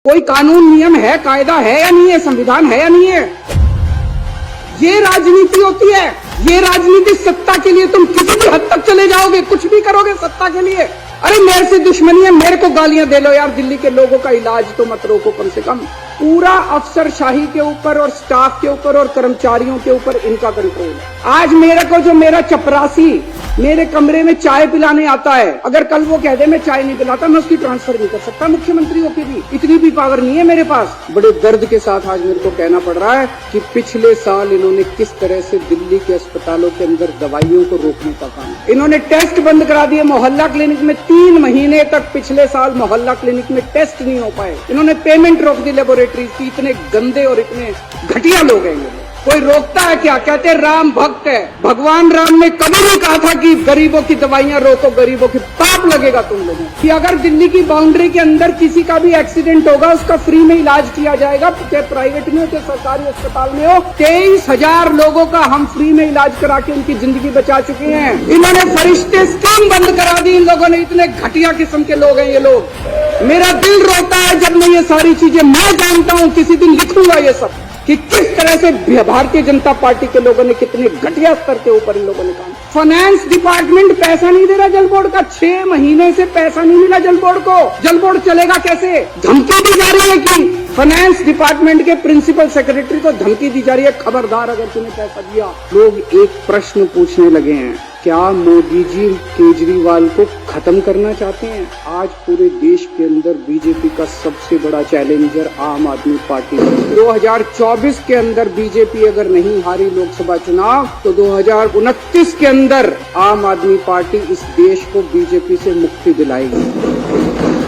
कोई कानून नियम है, कायदा है या नहीं है, संविधान है या नहीं है। ये राजनीति होती है। ये राजनीति सत्ता के लिए तुम किसी भी हद तक चले जाओगे, कुछ भी करोगे सत्ता के लिए। अरे मेरे से दुश्मनी है, मेरे को गालियां दे लो यार, दिल्ली के लोगों का इलाज तो मत रोको कम से कम। पूरा अफसरशाही के ऊपर और स्टाफ के ऊपर और कर्मचारियों के ऊपर इनका कंट्रोल है। आज मेरे को जो मेरा चपरासी मेरे कमरे में चाय पिलाने आता है, अगर कल वो कह दे मैं चाय नहीं पिलाता, मैं उसकी ट्रांसफर नहीं कर सकता मुख्यमंत्री होके भी। इतनी भी पावर नहीं है मेरे पास। बड़े दर्द के साथ आज मेरे को कहना पड़ रहा है कि पिछले साल इन्होंने किस तरह से दिल्ली के अस्पतालों के अंदर दवाइयों को रोकने का काम। इन्होंने टेस्ट बंद करा दिए मोहल्ला क्लिनिक में। 3 महीने तक पिछले साल मोहल्ला क्लिनिक में टेस्ट नहीं हो पाए। इन्होंने पेमेंट रोक दी लेबोरेटरीज की। इतने गंदे और इतने घटिया लोग हैं। कोई रोकता है क्या? कहते राम भक्त है। भगवान राम ने कभी नहीं कहा था कि गरीबों की दवाइयां रोको, गरीबों की। पाप लगेगा तुम लोगों कि अगर दिल्ली की बाउंड्री के अंदर किसी का भी एक्सीडेंट होगा, उसका फ्री में इलाज किया जाएगा, चाहे प्राइवेट में हो चाहे सरकारी अस्पताल में हो। 23,000 लोगों का हम फ्री में इलाज करा के उनकी जिंदगी बचा चुके हैं। इन्होंने फरिश्ते स्कीम बंद करा दी। इन लोगों ने, इतने घटिया किस्म के लोग हैं ये लोग। मेरा दिल रोता है जब मैं ये सारी चीजें, मैं जानता हूं किसी दिन लिखूंगा ये सब कि किस तरह से भारतीय जनता पार्टी के लोगों ने कितने घटिया स्तर के ऊपर इन लोगों ने काम। फाइनेंस डिपार्टमेंट पैसा नहीं दे रहा जल बोर्ड का। 6 महीने से पैसा नहीं मिला जल बोर्ड को। जल बोर्ड चलेगा कैसे? धमकी दी जा रही है कि फाइनेंस डिपार्टमेंट के प्रिंसिपल सेक्रेटरी को धमकी दी जा रही है, खबरदार अगर तूने पैसा दिया। लोग एक प्रश्न पूछने लगे हैं, क्या मोदी जी केजरीवाल को खत्म करना चाहते हैं? आज पूरे देश के अंदर बीजेपी का सबसे बड़ा चैलेंजर आम आदमी पार्टी है। 2024 के अंदर बीजेपी अगर नहीं हारी लोकसभा चुनाव, तो 2029 के अंदर आम आदमी पार्टी इस देश को बीजेपी से मुक्ति दिलाएगी।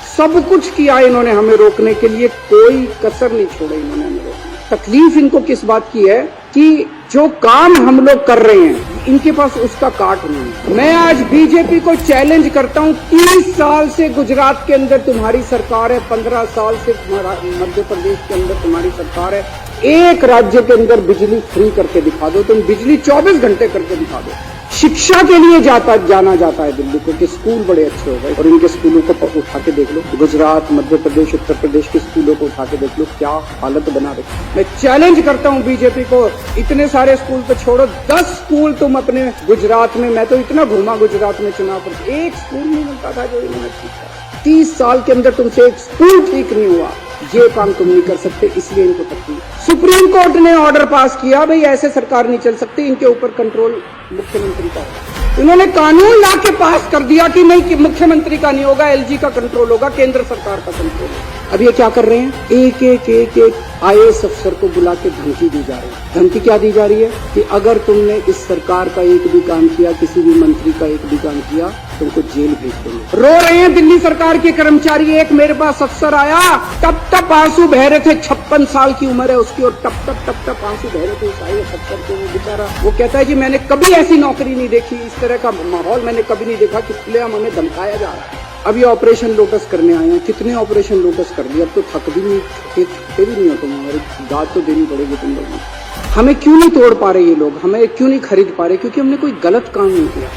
सब कुछ किया इन्होंने हमें रोकने के लिए, कोई कसर नहीं छोड़ा इन्होंने हमें रोकने। तकलीफ इनको किस बात की है कि जो काम हम लोग कर रहे हैं इनके पास उसका काट नहीं। मैं आज बीजेपी को चैलेंज करता हूं, 30 साल से गुजरात के अंदर तुम्हारी सरकार है, 15 साल से मध्य प्रदेश के अंदर तुम्हारी सरकार है। एक राज्य के अंदर बिजली फ्री करके दिखा दो, तुम बिजली 24 घंटे करके दिखा दो। शिक्षा के लिए जाना जाता है दिल्ली को कि स्कूल बड़े अच्छे हो गए, और इनके स्कूलों को उठा के देख लो। गुजरात, मध्य प्रदेश, उत्तर प्रदेश के स्कूलों को उठा के देख लो, क्या हालत बना रहे। मैं चैलेंज करता हूं बीजेपी को, इतने सारे स्कूल तो छोड़ो, 10 स्कूल तुम अपने गुजरात में, मैं तो इतना घूमा गुजरात में चुनाव पर, एक स्कूल नहीं मिलता था जो इन्होंने ठीक था। 30 साल के अंदर तुमसे एक स्कूल ठीक नहीं हुआ। ये काम तुम नहीं कर सकते, इसलिए इनको तकलीफ। सुप्रीम कोर्ट ने ऑर्डर पास किया, भाई ऐसे सरकार नहीं चल सकती, इनके ऊपर कंट्रोल मुख्यमंत्री का होगा। इन्होंने कानून ला के पास कर दिया कि नहीं, कि मुख्यमंत्री का नहीं होगा, एलजी का कंट्रोल होगा, केंद्र सरकार का कंट्रोल होगा। अब ये क्या कर रहे हैं? एक IAS अफसर को बुला के धमकी दी जा रही है। धमकी क्या दी जा रही है कि अगर तुमने इस सरकार का एक भी काम किया, किसी भी मंत्री का एक भी काम किया, तुमको जेल भेज देंगे। रो रहे हैं दिल्ली सरकार के कर्मचारी। एक मेरे पास अफसर आया, टप आंसू बह रहे थे, 56 साल की उम्र है उसकी, और टप आंसू बह रहे थे उस IAS अफसर के। वो बेचारा, वो कहता है जी मैंने कभी ऐसी नौकरी नहीं देखी, इस तरह का माहौल मैंने कभी नहीं देखा कि खुलेआम हमें धमकाया जा रहा है। अब ये ऑपरेशन लोटस करने आए हैं। कितने ऑपरेशन लोटस कर लिए, अब तो थक भी नहीं, थके भी नहीं हो तुम। हमारी दाद तो देनी पड़ेगी तुम लोगों को। हमें क्यों नहीं तोड़ पा रहे ये लोग, हमें क्यों नहीं खरीद पा रहे? क्योंकि हमने कोई गलत काम नहीं किया।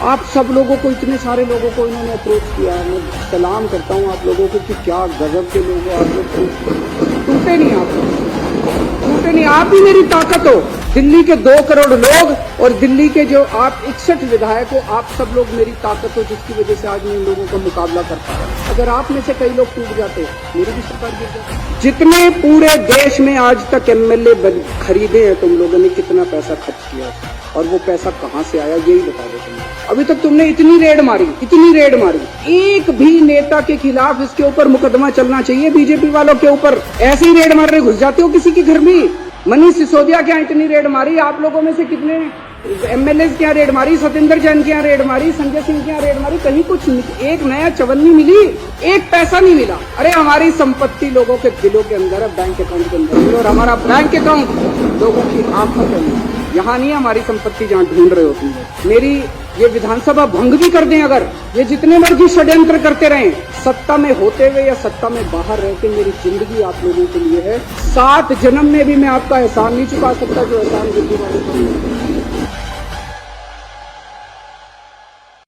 आप सब लोगों को, इतने सारे लोगों को इन्होंने अप्रोच किया। मैं सलाम करता हूँ आप लोगों को कि क्या गजब के लोग हो आप लोग। टूटे नहीं, आप टूटे नहीं, आप ही मेरी ताकत हो। दिल्ली के 2 करोड़ लोग और दिल्ली के जो आप 61 विधायक हो, आप सब लोग मेरी ताकत हो, जिसकी वजह से आज मैं इन लोगों का मुकाबला कर पा रहा हूं। अगर आप में से कई लोग टूट जाते, मेरी भी सरकार गिर जाती। जितने पूरे देश में आज तक MLA खरीदे हैं तुम लोगों ने, कितना पैसा खर्च किया और वो पैसा कहां से आया, यही बता दो तुम। अभी तक तुमने इतनी रेड मारी। एक भी नेता के खिलाफ इसके ऊपर मुकदमा चलना चाहिए बीजेपी वालों के ऊपर। ऐसे ही रेड मारने घुस जाते हो किसी के घर में। मनीष सिसोदिया क्या इतनी रेड मारी? आप लोगों में से कितने MLAs क्या रेड मारी? सत्येंद्र जैन क्या रेड मारी? संजय सिंह क्या रेड मारी? कहीं कुछ एक नया चवन्नी मिली, एक पैसा नहीं मिला। अरे हमारी संपत्ति लोगों के दिलों के अंदर है, बैंक अकाउंट के अंदर, और हमारा बैंक अकाउंट लोगों की आंखों के अंदर। यहाँ नहीं है हमारी संपत्ति जहाँ ढूंढ रहे होती है। मेरी ये विधानसभा भंग भी कर दें, अगर ये जितने मर्जी षड्यंत्र करते रहें, सत्ता में होते हुए या सत्ता में बाहर रहते, मेरी जिंदगी आप लोगों के लिए है। 7 जन्म में भी मैं आपका एहसान नहीं चुका सकता जो एहसान दिल्ली वालों को।